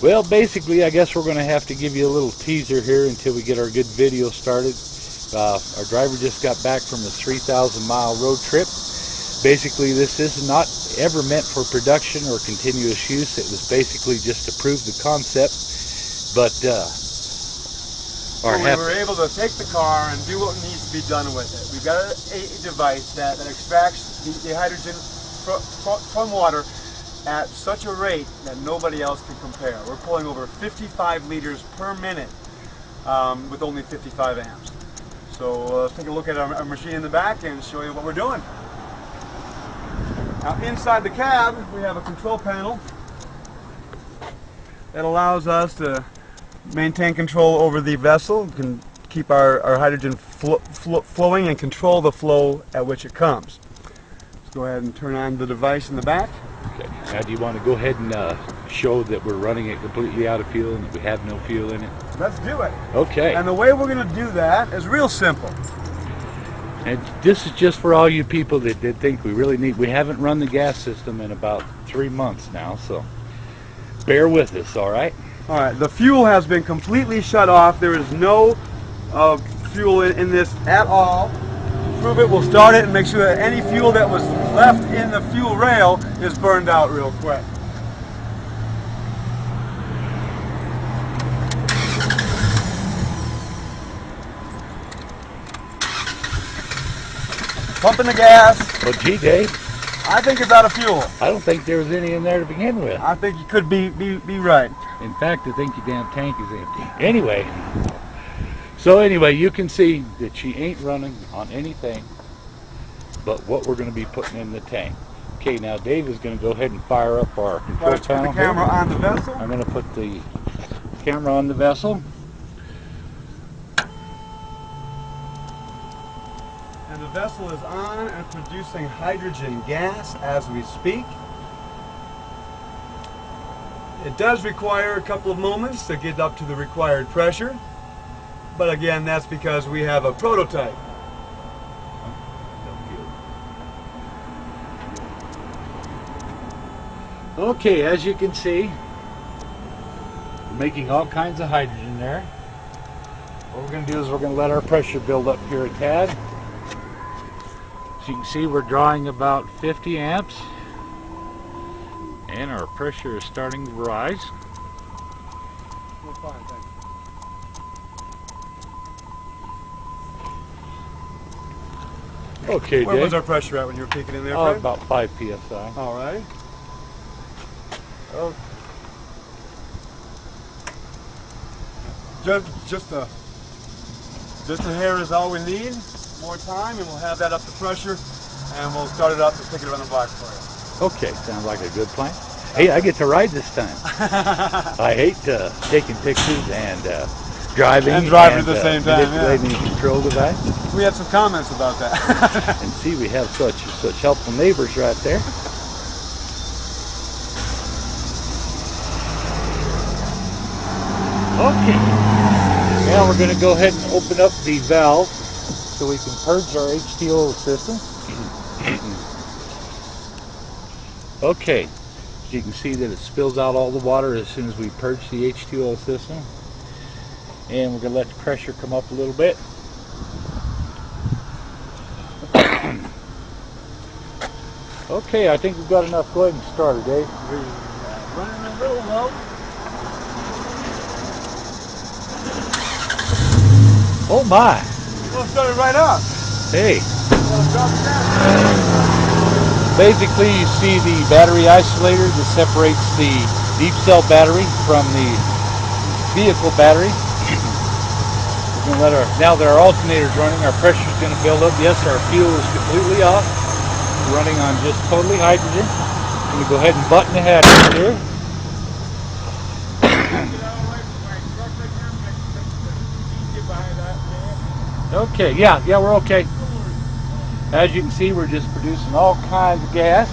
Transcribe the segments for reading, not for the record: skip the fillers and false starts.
Well, basically, I guess we're going to have to give you a little teaser here until we get our good video started. Our driver just got back from a 3,000-mile road trip. Basically, this is not ever meant for production or continuous use. It was basically just to prove the concept. But we were able to take the car and do what needs to be done with it. We've got a device that extracts the hydrogen from water at such a rate that nobody else can compare. We're pulling over 55 liters per minute with only 55 amps. So let's take a look at our machine in the back and show you what we're doing. Now inside the cab we have a control panel that allows us to maintain control over the vessel. We can keep our hydrogen flowing and control the flow at which it comes. Let's go ahead and turn on the device in the back. Okay. Now, do you want to go ahead and show that we're running it completely out of fuel and that we have no fuel in it? Let's do it. Okay. And the way we're going to do that is real simple. And this is just for all you people that think we really need. We haven't run the gas system in about 3 months now, so bear with us, all right? All right. The fuel has been completely shut off. There is no fuel in this at all. To prove it, we'll start it and make sure that any fuel that was left in the fuel rail is burned out real quick. Pumping the gas. Well, gee, Dave, I think it's out of fuel. I don't think there was any in there to begin with. I think you could be right. In fact, I think your damn tank is empty. Anyway, you can see that she ain't running on anything but what we're going to be putting in the tank. Okay, now Dave is going to go ahead and fire up our control panel. Put the camera on the vessel. I'm going to put the camera on the vessel. And the vessel is on and producing hydrogen gas as we speak. It does require a couple of moments to get up to the required pressure, but again, that's because we have a prototype. Okay, as you can see, we're making all kinds of hydrogen there. What we're going to do is we're going to let our pressure build up here a tad. As you can see, we're drawing about 50 amps. And our pressure is starting to rise. We're fine, thanks. Okay, Where Dave. was our pressure at when you were kicking in there, Oh, Fred? about 5 psi. All right. Oh. Just a hair is all we need. More time, and we'll have that up to pressure, and we'll start it up and take it around the block for you. Okay, sounds like a good plan. Hey, I get to ride this time. I hate taking pictures and driving at the same time. Manipulating the control device. We had some comments about that. And see, we have such helpful neighbors right there. Okay. Now we're going to go ahead and open up the valve so we can purge our H2O system. Okay. So you can see that it spills out all the water as soon as we purge the H2O system. And we're going to let the pressure come up a little bit. Okay, I think we've got enough. Go ahead and start it, Dave. Running a little low. Oh my! We'll start it right up. Hey. We'll drop it down. Basically, you see the battery isolator that separates the deep cell battery from the vehicle battery. We're going to let now that our alternator's running, our pressure is going to build up. Yes, our fuel is completely off. We're running on just totally hydrogen. I'm going to go ahead and button the hatch here. Okay, yeah, we're okay. As you can see, we're just producing all kinds of gas.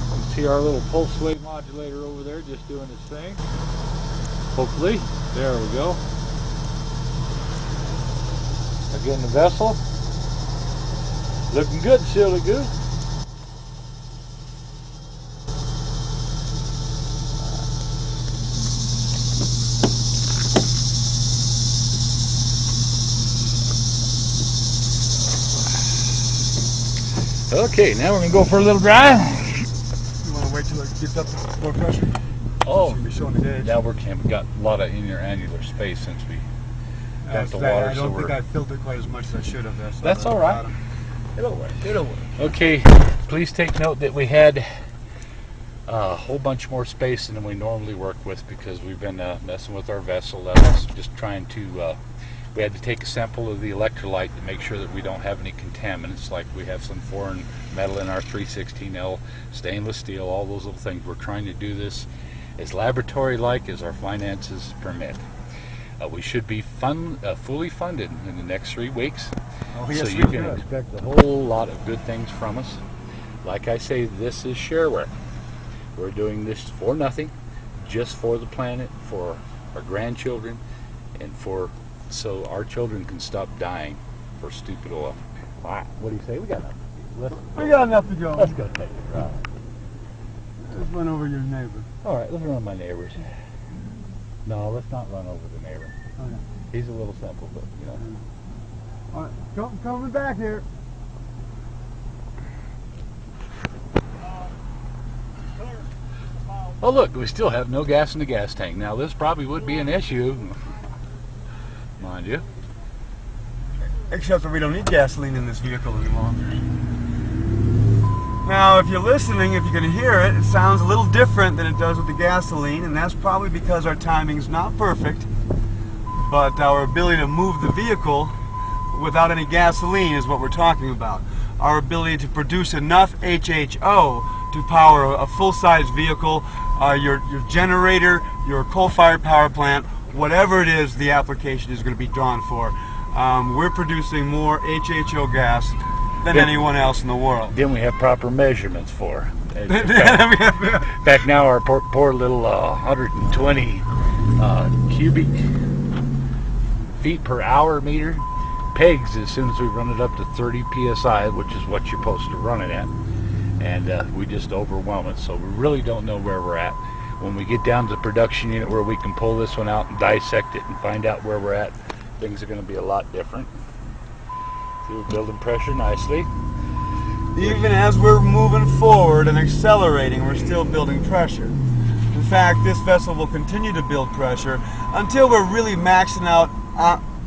You can see our little pulse wave modulator over there just doing its thing. Hopefully. There we go. Again, the vessel. Looking good, silly goose. Okay, now we're gonna go for a little drive. You want to wait till it gets up to more pressure? Oh, Be showing the gauge. now we've got a lot of interannular space since we got the water. I don't think I filled it quite as much as I should have. That's all right. It'll work. It'll work. Okay, please take note that we had a whole bunch more space than we normally work with because we've been messing with our vessel levels, just trying to. We had to take a sample of the electrolyte to make sure that we don't have any contaminants, like we have some foreign metal in our 316L, stainless steel, all those little things. We're trying to do this as laboratory-like as our finances permit. We should be fully funded in the next 3 weeks, so you can expect a whole lot of good things from us. Like I say, this is shareware. We're doing this for nothing, just for the planet, for our grandchildren, and so our children can stop dying for stupid oil. Wow. What do you say? We got enough. We got enough to go. Let's go take a ride. Let's run over your neighbor. All right, let's run my neighbors. No, let's not run over the neighbor. Okay. He's a little simple, but you know. All right, coming back here. Oh look, we still have no gas in the gas tank. Now this probably would be an issue, mind you. Except that we don't need gasoline in this vehicle any longer. Now, if you're listening, if you can hear it, it sounds a little different than it does with the gasoline, and that's probably because our timing's not perfect, but our ability to move the vehicle without any gasoline is what we're talking about. Our ability to produce enough HHO to power a full-size vehicle, your generator, your coal-fired power plant, whatever it is the application is going to be drawn for. We're producing more HHO gas than anyone else in the world. Then we have proper measurements for. In fact, now our poor little 120 cubic feet per hour meter pegs as soon as we run it up to 30 psi, which is what you're supposed to run it at, and we just overwhelm it. So we really don't know where we're at. When we get down to the production unit where we can pull this one out and dissect it and find out where we're at, things are going to be a lot different. See, we're building pressure nicely. Even as we're moving forward and accelerating, we're still building pressure. In fact, this vessel will continue to build pressure until we're really maxing out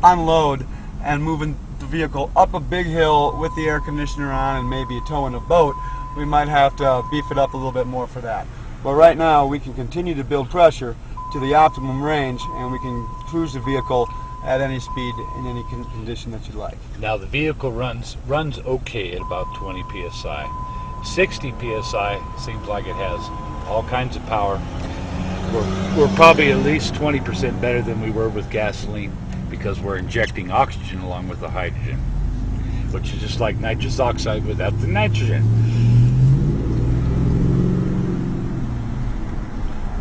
on load and moving the vehicle up a big hill with the air conditioner on and maybe towing a boat. We might have to beef it up a little bit more for that. But right now, we can continue to build pressure to the optimum range, and we can cruise the vehicle at any speed in any condition that you like. Now the vehicle runs okay at about 20 psi. 60 psi seems like it has all kinds of power. We're probably at least 20% better than we were with gasoline because we're injecting oxygen along with the hydrogen, which is just like nitrous oxide without the nitrogen.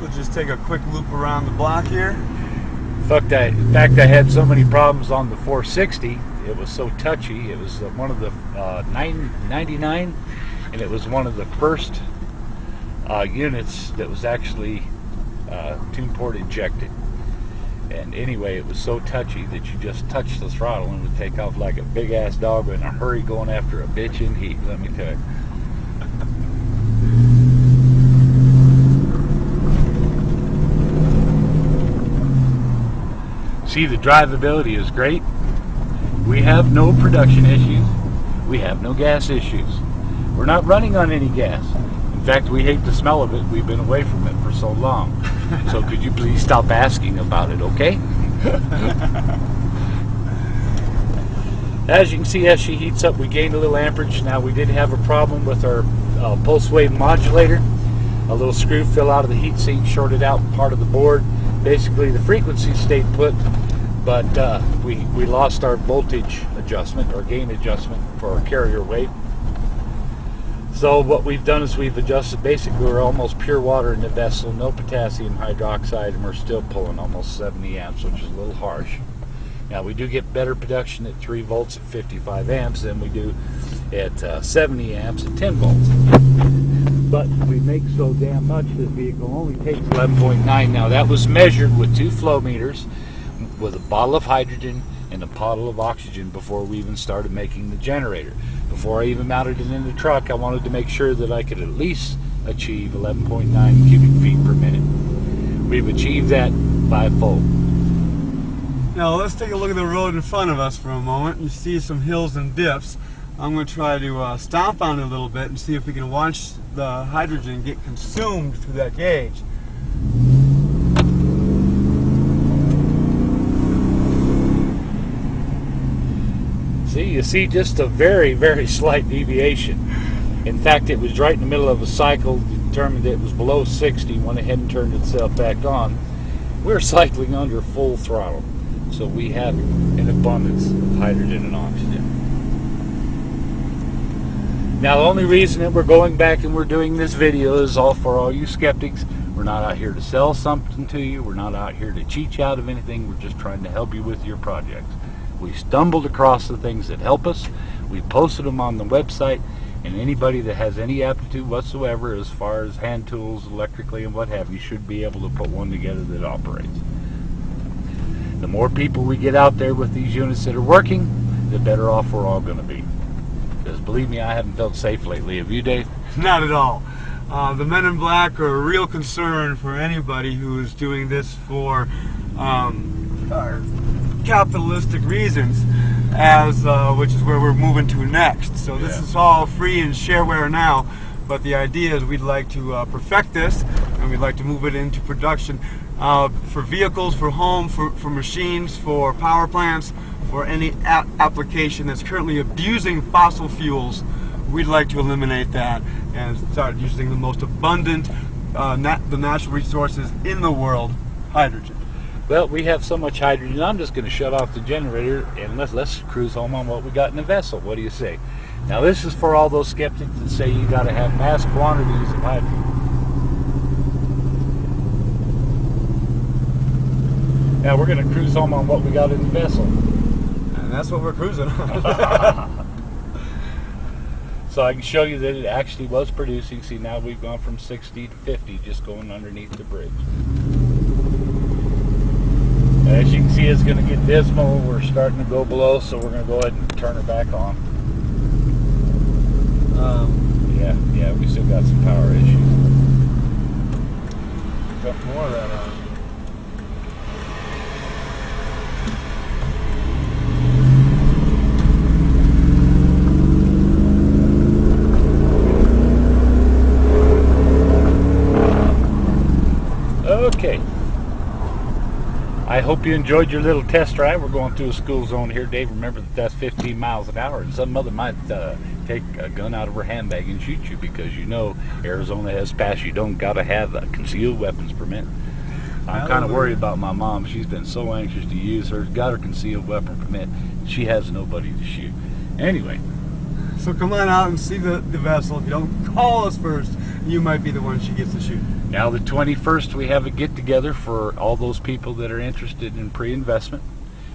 We'll just take a quick loop around the block here. In fact, I had so many problems on the 460. It was so touchy. It was one of the 999, and it was one of the first units that was actually tune port injected. And anyway, it was so touchy that you just touch the throttle and it would take off like a big ass dog in a hurry going after a bitch in heat, let me tell you. See, the drivability is great. We have no production issues. We have no gas issues. We're not running on any gas. In fact, we hate the smell of it. We've been away from it for so long. So could you please stop asking about it, okay? As you can see, as she heats up, we gained a little amperage. Now, we did have a problem with our pulse wave modulator. A little screw fell out of the heat sink, shorted out part of the board. Basically, the frequency stayed put, but we lost our voltage adjustment or gain adjustment for our carrier weight. So what we've done is we've adjusted. Basically, we're almost pure water in the vessel, no potassium hydroxide, and we're still pulling almost 70 amps, which is a little harsh. Now, we do get better production at 3 volts at 55 amps than we do at 70 amps at 10 volts. But we make so damn much, this vehicle only takes 11.9. Now, that was measured with 2 flow meters, with a bottle of hydrogen and a bottle of oxygen before we even started making the generator. Before I even mounted it in the truck, I wanted to make sure that I could at least achieve 11.9 cubic feet per minute. We've achieved that by fold. Now let's take a look at the road in front of us for a moment. You see some hills and dips. I'm going to try to stomp on it a little bit and see if we can watch the hydrogen get consumed through that gauge. See, you see just a very, very slight deviation. In fact, it was right in the middle of a cycle, determined it was below 60, went ahead and turned itself back on. We're cycling under full throttle, so we have an abundance of hydrogen and oxygen. Now, the only reason that we're going back and we're doing this video is all for all you skeptics. We're not out here to sell something to you. We're not out here to cheat you out of anything. We're just trying to help you with your projects. We stumbled across the things that help us. We posted them on the website, and anybody that has any aptitude whatsoever as far as hand tools, electrically, and what have you, should be able to put one together that operates. The more people we get out there with these units that are working, the better off we're all going to be. Because believe me, I haven't felt safe lately. Have you, Dave? Not at all. The men in black are a real concern for anybody who is doing this for capitalistic reasons, which is where we're moving to next. So this is all free and shareware now, but the idea is we'd like to perfect this, and we'd like to move it into production for vehicles, for home, for machines, for power plants, for any application that's currently abusing fossil fuels. We'd like to eliminate that and start using the most abundant, the natural resources in the world, hydrogen. Well, we have so much hydrogen, I'm just going to shut off the generator and let's cruise home on what we got in the vessel. What do you say? Now, this is for all those skeptics that say you got to have mass quantities of hydrogen. Now, we're going to cruise home on what we got in the vessel. And that's what we're cruising on. So I can show you that it actually was producing. See, now we've gone from 60 to 50 just going underneath the bridge. As you can see, it's going to get dismal. We're starting to go below, so we're going to go ahead and turn her back on. Yeah, we still got some power issues. Got more of that on. Okay. I hope you enjoyed your little test drive. We're going through a school zone here, Dave. Remember that that's 15 miles an hour, and some mother might take a gun out of her handbag and shoot you, because you know Arizona has passed. You don't got to have a concealed weapons permit. I'm kind of worried about my mom. She's been so anxious to use her, got her concealed weapon permit. She has nobody to shoot. Anyway. So come on out and see the vessel. If you don't call us first, you might be the one she gets to shoot. Now, the 21st, we have a get-together for all those people that are interested in pre-investment.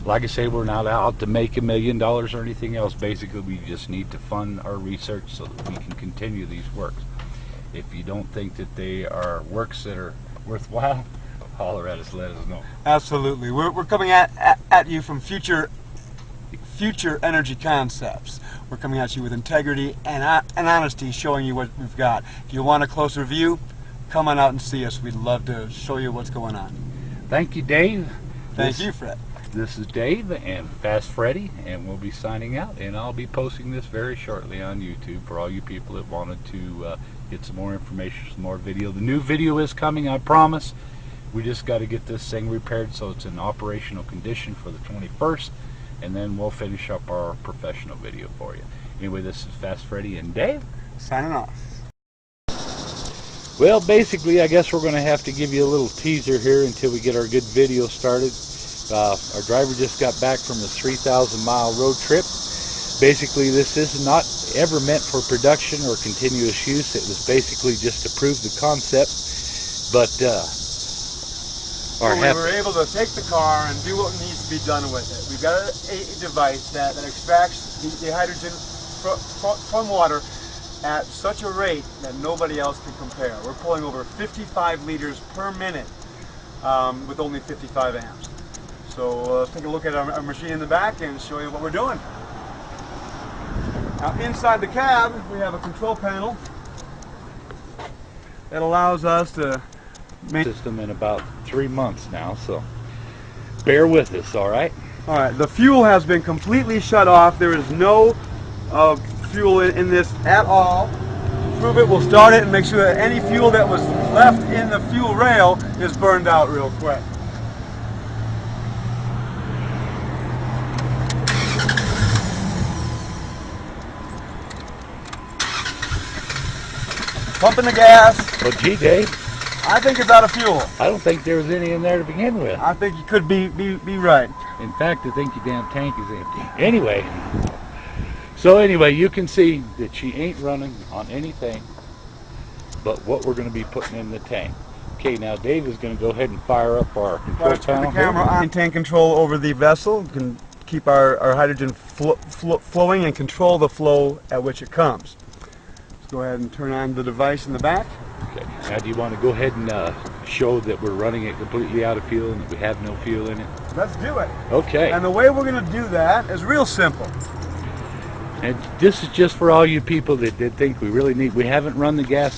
Like I say, we're not out to make $1 million or anything else. Basically, we just need to fund our research so that we can continue these works. If you don't think that they are works that are worthwhile, holler at us, let us know. Absolutely. We're coming at you from future energy concepts. We're coming at you with integrity and honesty, showing you what we've got. If you want a closer view, come on out and see us. We'd love to show you what's going on. Thank you, Dave. Thank you, Fred. This is Dave and Fast Freddy, and we'll be signing out, and I'll be posting this very shortly on YouTube for all you people that wanted to get some more information, some more video. The new video is coming, I promise. We just got to get this thing repaired so it's in operational condition for the 21st, and then we'll finish up our professional video for you. Anyway, this is Fast Freddy and Dave signing off. Well, basically, I guess we're going to have to give you a little teaser here until we get our good video started. Our driver just got back from a 3,000-mile road trip. Basically, this is not ever meant for production or continuous use. It was basically just to prove the concept. But we were able to take the car and do what needs to be done with it. We've got a device that extracts the hydrogen from water at such a rate that nobody else can compare. We're pulling over 55 liters per minute with only 55 amps. So let's take a look at our machine in the back and show you what we're doing. Now inside the cab, we have a control panel that allows us to make system in about 3 months now, so bear with us, all right? All right, the fuel has been completely shut off. There is no fuel in this at all. To prove it, we'll start it and make sure that any fuel that was left in the fuel rail is burned out real quick. Pumping the gas. Well, gee, Dave, I think it's out of fuel. I don't think there was any in there to begin with. I think you could be right. In fact, I think your damn tank is empty. Anyway, so anyway, you can see that she ain't running on anything but what we're going to be putting in the tank. Okay, now Dave is going to go ahead and fire up our control panel. The camera on, tank control over the vessel. We can keep our hydrogen flowing and control the flow at which it comes. Let's go ahead and turn on the device in the back. Okay, now do you want to go ahead and show that we're running it completely out of fuel and that we have no fuel in it? Let's do it. Okay. And the way we're going to do that is real simple. And this is just for all you people that think we haven't run the gas